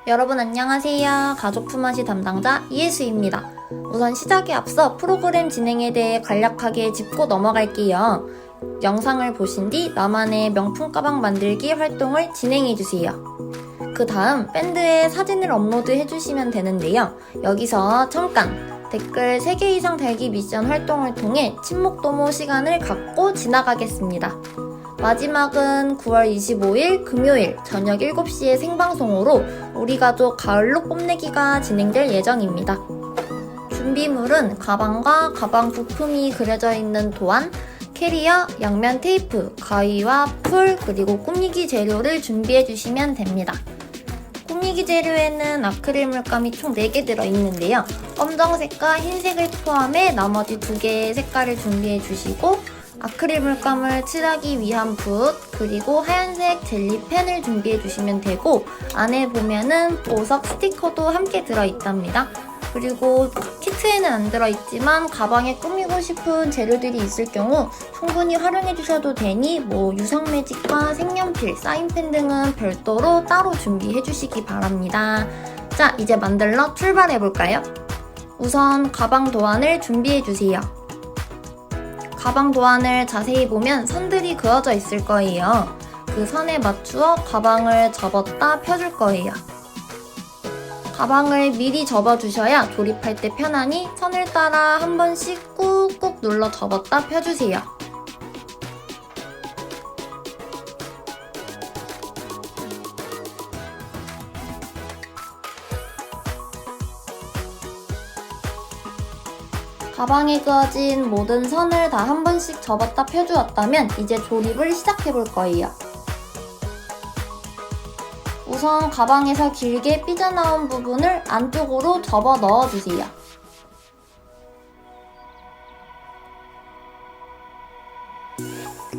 여러분 안녕하세요. 가족 품앗이 담당자 이혜수입니다. 우선 시작에 앞서 프로그램 진행에 대해 간략하게 짚고 넘어갈게요. 영상을 보신 뒤 나만의 명품 가방 만들기 활동을 진행해주세요. 그 다음 밴드에 사진을 업로드 해주시면 되는데요. 여기서 잠깐 댓글 3개 이상 달기 미션 활동을 통해 친목 도모 시간을 갖고 지나가겠습니다. 마지막은 9월 25일 금요일 저녁 7시에 생방송으로 우리 가족 가을룩 뽐내기가 진행될 예정입니다. 준비물은 가방과 가방 부품이 그려져 있는 도안, 캐리어, 양면 테이프, 가위와 풀, 그리고 꾸미기 재료를 준비해 주시면 됩니다. 꾸미기 재료에는 아크릴 물감이 총 4개 들어있는데요. 검정색과 흰색을 포함해 나머지 2개의 색깔을 준비해 주시고 아크릴 물감을 칠하기 위한 붓, 그리고 하얀색 젤리펜을 준비해 주시면 되고 안에 보면은 보석 스티커도 함께 들어있답니다. 그리고 키트에는 안 들어있지만 가방에 꾸미고 싶은 재료들이 있을 경우 충분히 활용해 주셔도 되니 유성 매직과 색연필, 사인펜 등은 별도로 따로 준비해 주시기 바랍니다. 자, 이제 만들러 출발해 볼까요? 우선 가방 도안을 준비해 주세요. 가방 도안을 자세히 보면 선들이 그어져 있을 거예요. 그 선에 맞추어 가방을 접었다 펴줄 거예요. 가방을 미리 접어주셔야 조립할 때 편하니 선을 따라 한 번씩 꾹꾹 눌러 접었다 펴주세요. 가방에 그어진 모든 선을 다 한 번씩 접었다 펴주었다면 이제 조립을 시작해 볼 거예요. 우선 가방에서 길게 삐져나온 부분을 안쪽으로 접어 넣어주세요.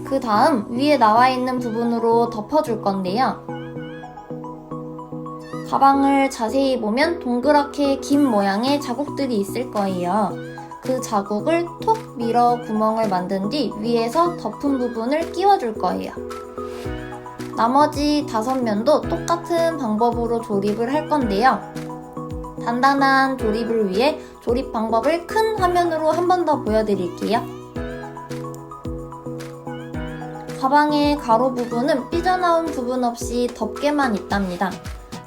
그 다음 위에 나와 있는 부분으로 덮어줄 건데요. 가방을 자세히 보면 동그랗게 긴 모양의 자국들이 있을 거예요. 그 자국을 톡 밀어 구멍을 만든 뒤 위에서 덮은 부분을 끼워줄 거예요. 나머지 5면도 똑같은 방법으로 조립을 할 건데요. 단단한 조립을 위해 조립 방법을 큰 화면으로 한 번 더 보여드릴게요. 가방의 가로 부분은 삐져나온 부분 없이 덮개만 있답니다.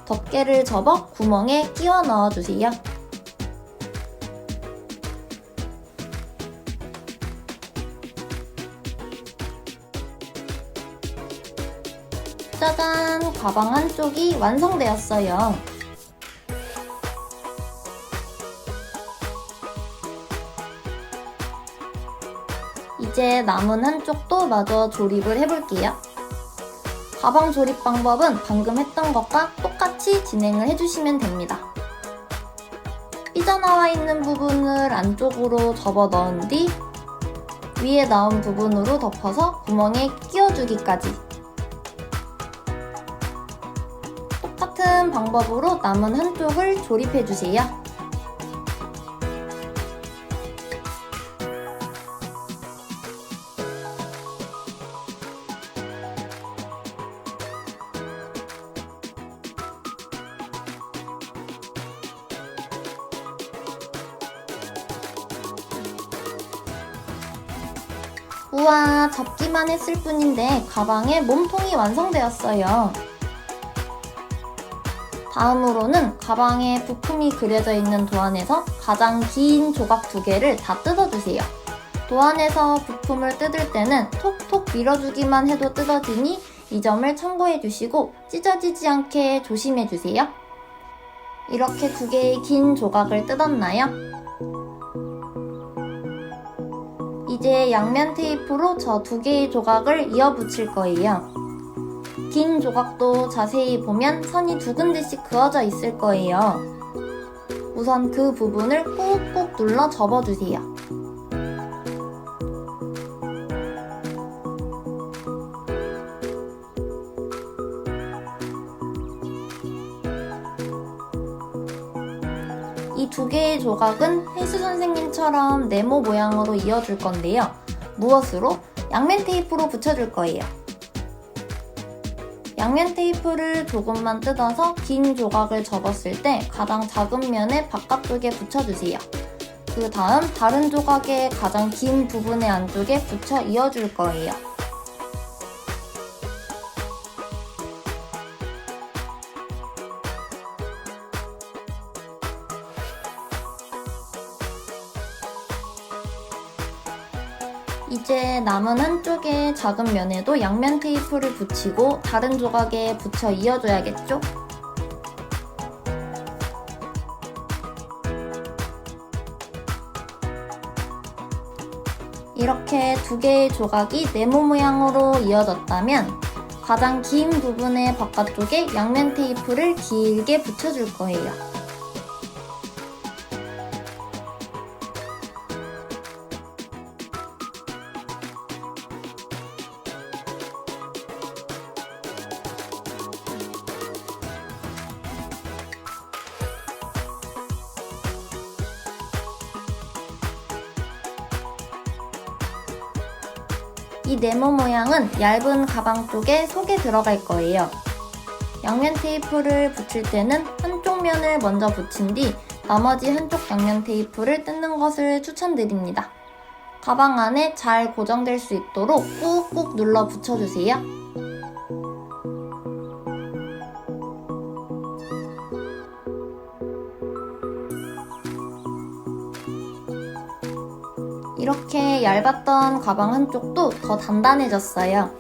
덮개를 접어 구멍에 끼워 넣어주세요. 짜잔! 가방 한쪽이 완성되었어요. 이제 남은 한쪽도 마저 조립을 해볼게요. 가방 조립 방법은 방금 했던 것과 똑같이 진행을 해주시면 됩니다. 삐져나와 있는 부분을 안쪽으로 접어 넣은 뒤 위에 나온 부분으로 덮어서 구멍에 끼워주기까지. 똑같은 방법으로 남은 한쪽을 조립해주세요. 우와, 접기만 했을 뿐인데 가방에 몸통이 완성되었어요. 다음으로는 가방에 부품이 그려져 있는 도안에서 가장 긴 조각 2개를 다 뜯어주세요. 도안에서 부품을 뜯을 때는 톡톡 밀어주기만 해도 뜯어지니 이 점을 참고해주시고 찢어지지 않게 조심해주세요. 이렇게 2개의 긴 조각을 뜯었나요? 이제 양면 테이프로 저 2개의 조각을 이어 붙일 거예요. 긴 조각도 자세히 보면 선이 2군데씩 그어져 있을 거예요. 우선 그 부분을 꾹꾹 눌러 접어주세요. 이 2개의 조각은 혜수 선생님처럼 네모 모양으로 이어줄 건데요. 무엇으로? 양면 테이프로 붙여줄 거예요. 양면 테이프를 조금만 뜯어서 긴 조각을 접었을 때 가장 작은 면의 바깥쪽에 붙여주세요. 그 다음 다른 조각의 가장 긴 부분의 안쪽에 붙여 이어줄 거예요. 이제 남은 한쪽의 작은 면에도 양면 테이프를 붙이고 다른 조각에 붙여 이어줘야겠죠? 이렇게 두 개의 조각이 네모 모양으로 이어졌다면 가장 긴 부분의 바깥쪽에 양면 테이프를 길게 붙여줄 거예요. 이 네모 모양은 얇은 가방 쪽에 속에 들어갈 거예요. 양면 테이프를 붙일 때는 한쪽 면을 먼저 붙인 뒤 나머지 한쪽 양면 테이프를 뜯는 것을 추천드립니다. 가방 안에 잘 고정될 수 있도록 꾹꾹 눌러 붙여주세요. 이렇게 얇았던 가방 한쪽도 더 단단해졌어요.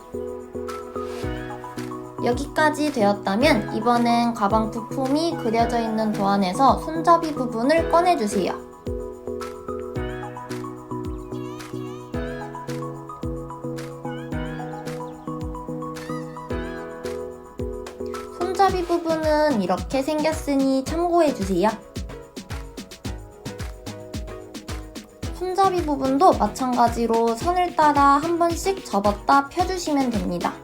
여기까지 되었다면 이번엔 가방 부품이 그려져 있는 도안에서 손잡이 부분을 꺼내주세요. 손잡이 부분은 이렇게 생겼으니 참고해주세요. 손잡이 부분도 마찬가지로 선을 따라 한 번씩 접었다 펴주시면 됩니다.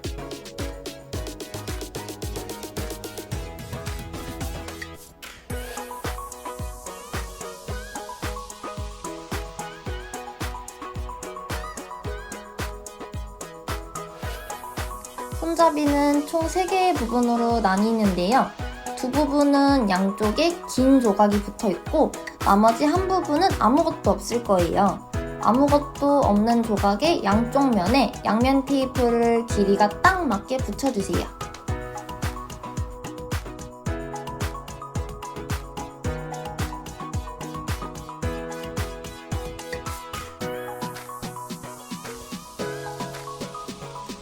손잡이는 총 3개의 부분으로 나뉘는데요. 두 부분은 양쪽에 긴 조각이 붙어 있고 나머지 한 부분은 아무것도 없을 거예요. 아무것도 없는 조각의 양쪽 면에 양면 테이프를 길이가 딱 맞게 붙여주세요.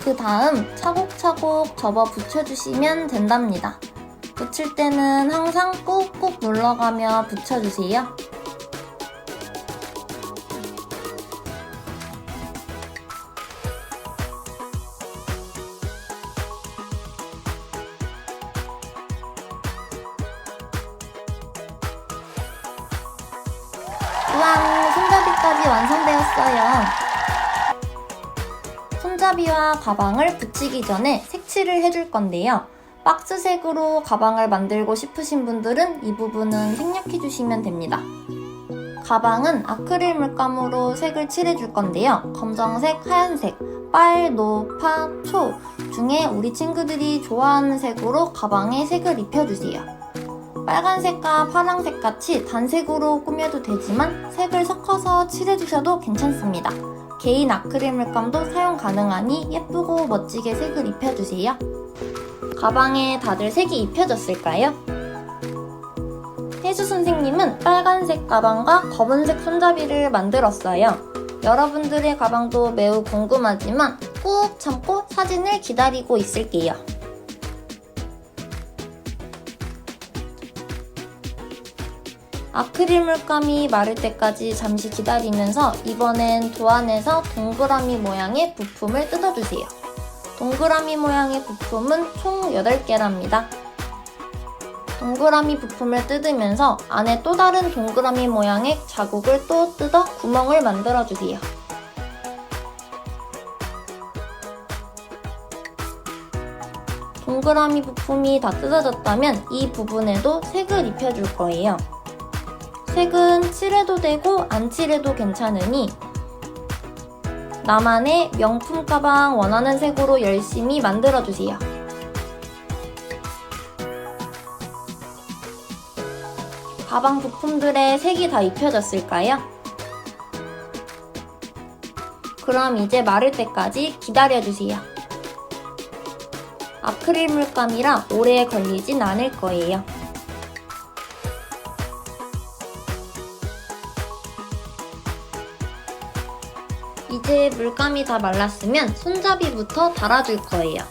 그 다음 차곡차곡 접어 붙여주시면 된답니다. 붙일 때는 항상 꾹꾹 눌러가며 붙여주세요. 우왕! 손잡이까지 완성되었어요. 손잡이와 가방을 붙이기 전에 색칠을 해줄 건데요. 박스색으로 가방을 만들고 싶으신 분들은 이 부분은 생략해주시면 됩니다. 가방은 아크릴 물감으로 색을 칠해줄 건데요. 검정색, 하얀색, 빨, 노, 파, 초 중에 우리 친구들이 좋아하는 색으로 가방에 색을 입혀주세요. 빨간색과 파란색 같이 단색으로 꾸며도 되지만 색을 섞어서 칠해주셔도 괜찮습니다. 개인 아크릴 물감도 사용 가능하니 예쁘고 멋지게 색을 입혀주세요. 가방에 다들 색이 입혀졌을까요? 혜수 선생님은 빨간색 가방과 검은색 손잡이를 만들었어요. 여러분들의 가방도 매우 궁금하지만 꾹 참고 사진을 기다리고 있을게요. 아크릴 물감이 마를 때까지 잠시 기다리면서 이번엔 도안에서 동그라미 모양의 부품을 뜯어주세요. 동그라미 모양의 부품은 총 8개랍니다. 동그라미 부품을 뜯으면서 안에 또 다른 동그라미 모양의 자국을 또 뜯어 구멍을 만들어주세요. 동그라미 부품이 다 뜯어졌다면 이 부분에도 색을 입혀줄 거예요. 색은 칠해도 되고 안 칠해도 괜찮으니 나만의 명품 가방 원하는 색으로 열심히 만들어주세요. 가방 부품들의 색이 다 입혀졌을까요? 그럼 이제 마를 때까지 기다려주세요. 아크릴 물감이라 오래 걸리진 않을 거예요. 이제 물감이 다 말랐으면 손잡이부터 달아줄 거예요.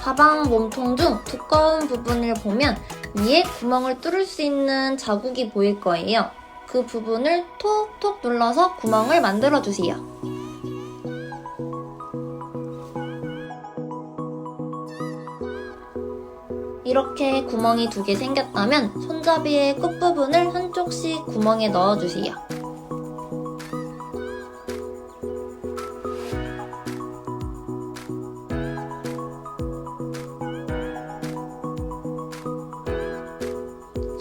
가방 몸통 중 두꺼운 부분을 보면 위에 구멍을 뚫을 수 있는 자국이 보일 거예요. 그 부분을 톡톡 눌러서 구멍을 만들어주세요. 이렇게 구멍이 2개 생겼다면 손잡이의 끝부분을 한쪽씩 구멍에 넣어주세요.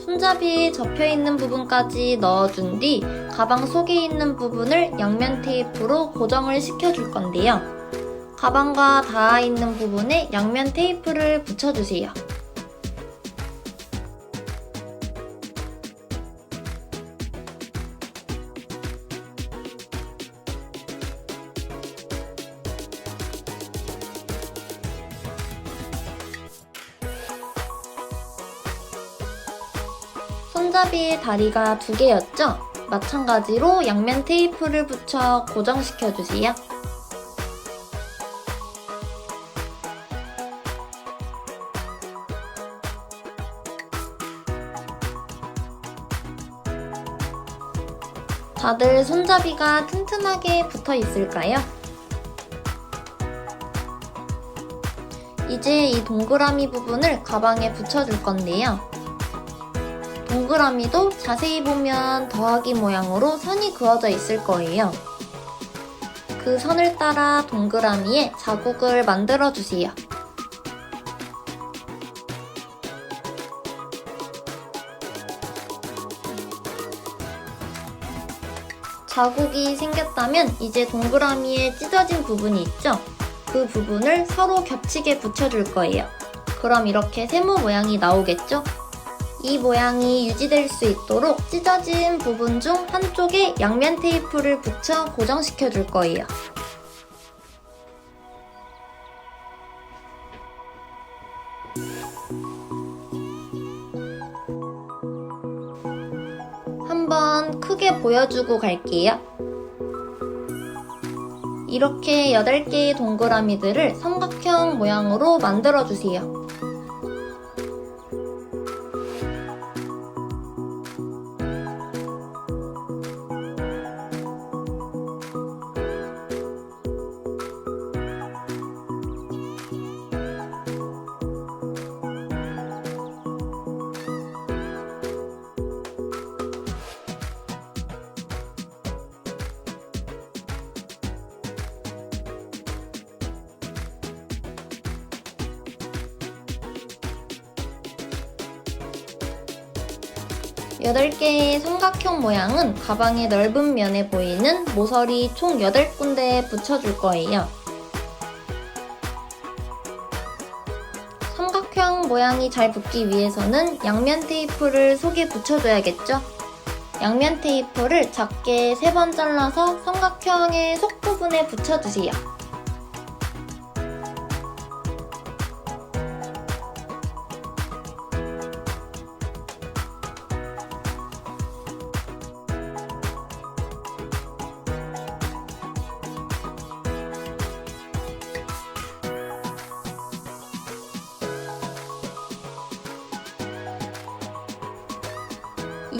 손잡이에 접혀있는 부분까지 넣어준 뒤 가방 속에 있는 부분을 양면 테이프로 고정을 시켜줄 건데요. 가방과 닿아있는 부분에 양면 테이프를 붙여주세요. 손잡이의 다리가 2개였죠? 마찬가지로 양면 테이프를 붙여 고정시켜주세요. 다들 손잡이가 튼튼하게 붙어 있을까요? 이제 이 동그라미 부분을 가방에 붙여줄 건데요. 동그라미도 자세히 보면 더하기 모양으로 선이 그어져 있을 거예요. 그 선을 따라 동그라미에 자국을 만들어주세요. 자국이 생겼다면 이제 동그라미에 찢어진 부분이 있죠? 그 부분을 서로 겹치게 붙여줄 거예요. 그럼 이렇게 세모 모양이 나오겠죠? 이 모양이 유지될 수 있도록 찢어진 부분 중 한쪽에 양면 테이프를 붙여 고정시켜 줄 거예요. 한번 크게 보여주고 갈게요. 이렇게 8개의 동그라미들을 삼각형 모양으로 만들어주세요. 여덟 개의 삼각형 모양은 가방의 넓은 면에 보이는 모서리 총 8군데에 붙여줄 거예요. 삼각형 모양이 잘 붙기 위해서는 양면 테이프를 속에 붙여줘야겠죠? 양면 테이프를 작게 3번 잘라서 삼각형의 속 부분에 붙여주세요.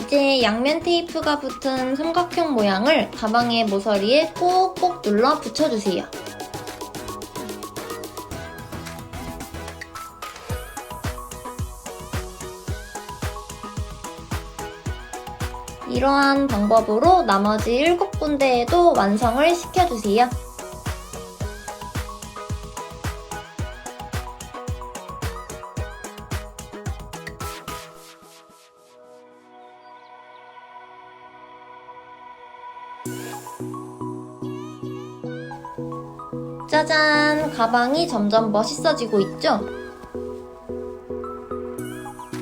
이제 양면 테이프가 붙은 삼각형 모양을 가방의 모서리에 꼭꼭 눌러 붙여주세요. 이러한 방법으로 나머지 7군데에도 완성을 시켜주세요. 짜잔! 가방이 점점 멋있어지고 있죠?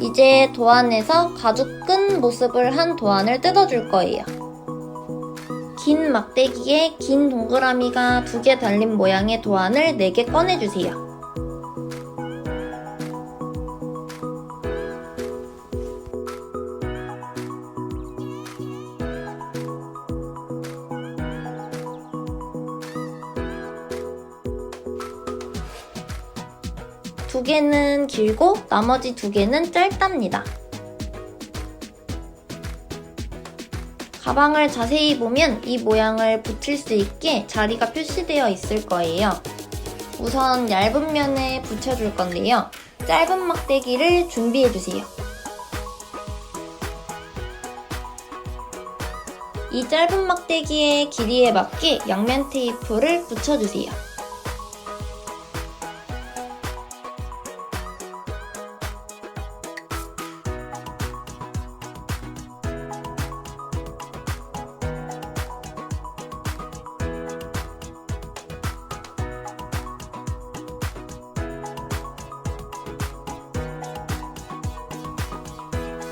이제 도안에서 가죽 끈 모습을 한 도안을 뜯어줄 거예요. 긴 막대기에 긴 동그라미가 2개 달린 모양의 도안을 4개 꺼내주세요. 두 개는 길고 나머지 2개는 짧답니다. 가방을 자세히 보면 이 모양을 붙일 수 있게 자리가 표시되어 있을 거예요. 우선 얇은 면에 붙여줄 건데요. 짧은 막대기를 준비해주세요. 이 짧은 막대기의 길이에 맞게 양면 테이프를 붙여주세요.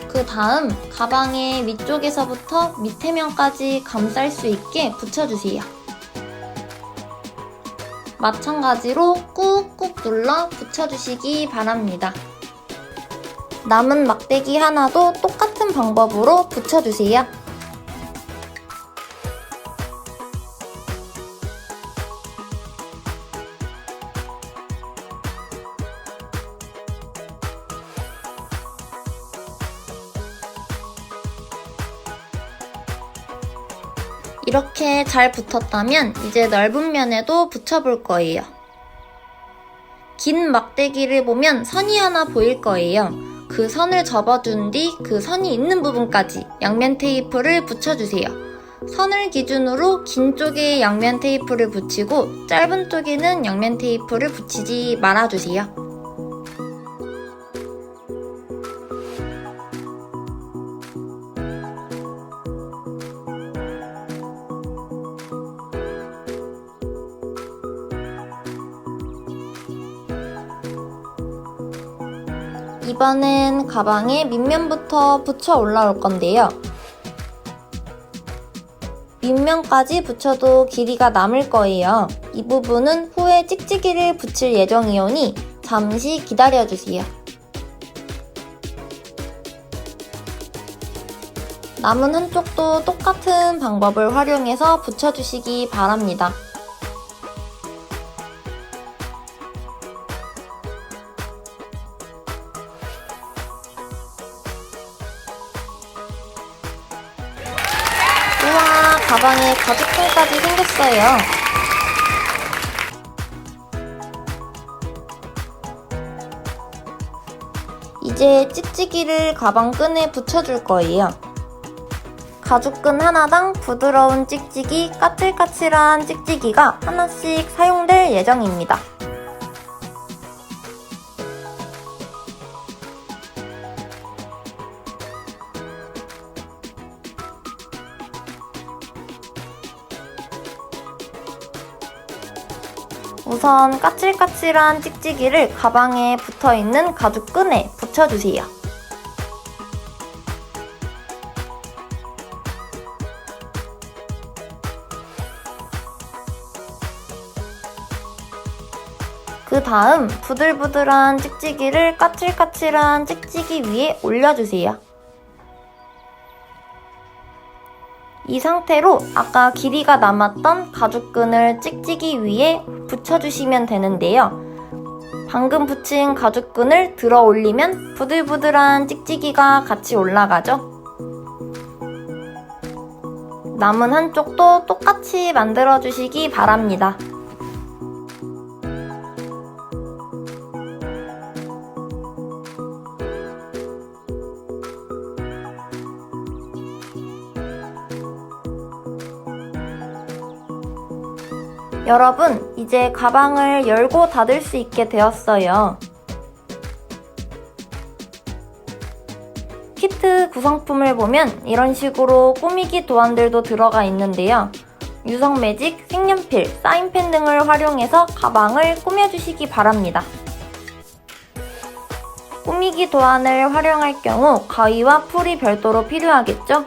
그 다음 가방의 위쪽에서부터 밑에 면까지 감쌀 수 있게 붙여주세요. 마찬가지로 꾹꾹 눌러 붙여주시기 바랍니다. 남은 막대기 하나도 똑같은 방법으로 붙여주세요. 이렇게 잘 붙었다면 이제 넓은 면에도 붙여볼 거예요. 긴 막대기를 보면 선이 하나 보일 거예요. 그 선을 접어준 뒤 그 선이 있는 부분까지 양면 테이프를 붙여주세요. 선을 기준으로 긴 쪽에 양면 테이프를 붙이고 짧은 쪽에는 양면 테이프를 붙이지 말아주세요. 이번엔 가방에 밑면부터 붙여 올라올 건데요. 밑면까지 붙여도 길이가 남을 거예요. 이 부분은 후에 찍찍이를 붙일 예정이오니 잠시 기다려주세요. 남은 한쪽도 똑같은 방법을 활용해서 붙여주시기 바랍니다. 우와, 가방에 가죽끈까지 생겼어요. 이제 찍찍이를 가방 끈에 붙여줄 거예요. 가죽끈 하나당 부드러운 찍찍이, 까칠까칠한 찍찍이가 하나씩 사용될 예정입니다. 우선 까칠까칠한 찍찍이를 가방에 붙어있는 가죽끈에 붙여주세요. 그 다음 부들부들한 찍찍이를 까칠까칠한 찍찍이 위에 올려주세요. 이 상태로 아까 길이가 남았던 가죽끈을 찍찍이 위에 붙여주시면 되는데요. 방금 붙인 가죽끈을 들어 올리면 부들부들한 찍찍이가 같이 올라가죠. 남은 한쪽도 똑같이 만들어주시기 바랍니다. 여러분, 이제 가방을 열고 닫을 수 있게 되었어요. 키트 구성품을 보면 이런 식으로 꾸미기 도안들도 들어가 있는데요. 유성 매직, 색연필, 사인펜 등을 활용해서 가방을 꾸며주시기 바랍니다. 꾸미기 도안을 활용할 경우 가위와 풀이 별도로 필요하겠죠?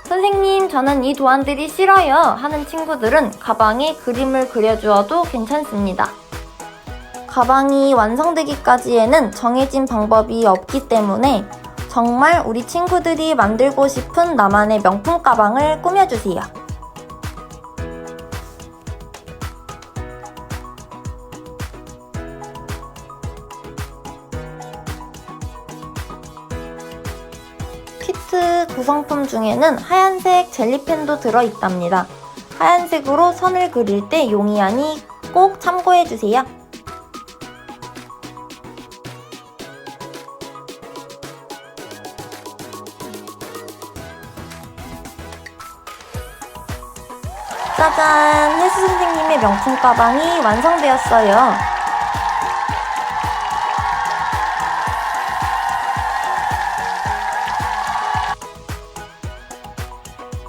선생님, 저는 이 도안들이 싫어요 하는 친구들은 가방에 그림을 그려주어도 괜찮습니다. 가방이 완성되기까지에는 정해진 방법이 없기 때문에 정말 우리 친구들이 만들고 싶은 나만의 명품 가방을 꾸며주세요. 키트 구성품 중에는 하얀색 젤리펜도 들어있답니다. 하얀색으로 선을 그릴 때 용이하니 꼭 참고해주세요. 짜잔! 혜수 선생님의 명품 가방이 완성되었어요.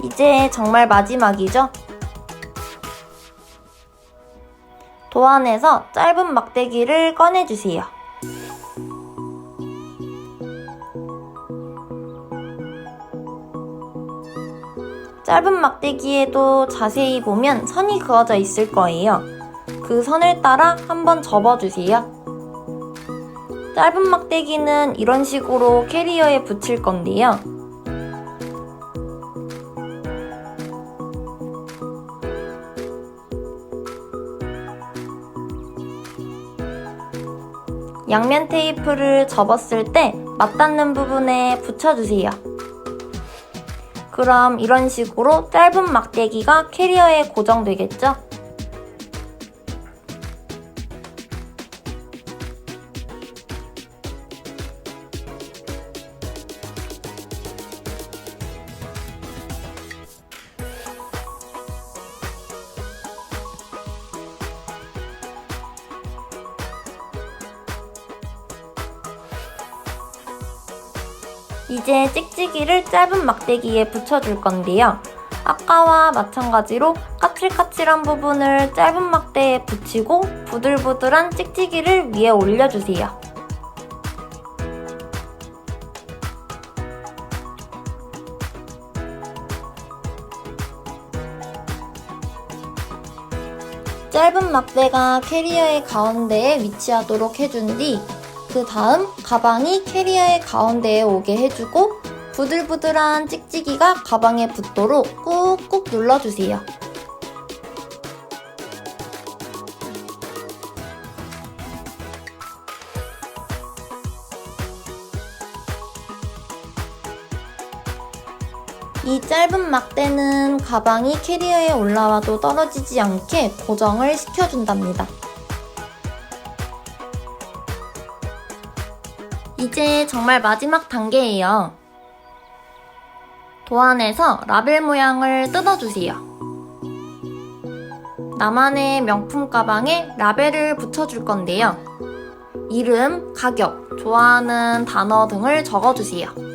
이제 정말 마지막이죠? 도안에서 짧은 막대기를 꺼내주세요. 짧은 막대기에도 자세히 보면 선이 그어져 있을 거예요. 그 선을 따라 한번 접어주세요. 짧은 막대기는 이런 식으로 캐리어에 붙일 건데요. 양면 테이프를 접었을 때 맞닿는 부분에 붙여주세요. 그럼 이런 식으로 짧은 막대기가 캐리어에 고정되겠죠? 이제 찍찍이를 짧은 막대기에 붙여줄 건데요. 아까와 마찬가지로 까칠까칠한 부분을 짧은 막대에 붙이고 부들부들한 찍찍이를 위에 올려주세요. 짧은 막대가 캐리어의 가운데에 위치하도록 해준 뒤 그 다음 가방이 캐리어의 가운데에 오게 해주고 부들부들한 찍찍이가 가방에 붙도록 꾹꾹 눌러주세요. 이 짧은 막대는 가방이 캐리어에 올라와도 떨어지지 않게 고정을 시켜준답니다. 이제 정말 마지막 단계예요. 도안에서 라벨 모양을 뜯어주세요. 나만의 명품 가방에 라벨을 붙여줄 건데요. 이름, 가격, 좋아하는 단어 등을 적어주세요.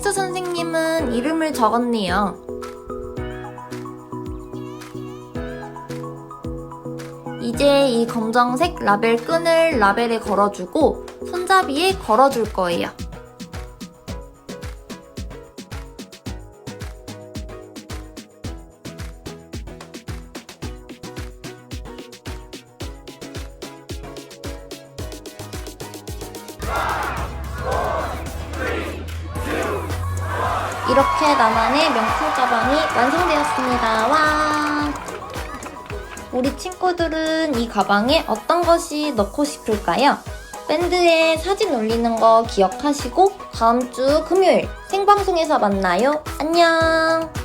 혜수 선생님은 이름을 적었네요. 이제 이 검정색 라벨 끈을 라벨에 걸어주고 손잡이에 걸어줄 거예요. 이렇게 나만의 명품 가방이 완성되었습니다. 와! 우리 친구들은 이 가방에 어떤 것이 넣고 싶을까요? 밴드에 사진 올리는 거 기억하시고 다음 주 금요일 생방송에서 만나요. 안녕!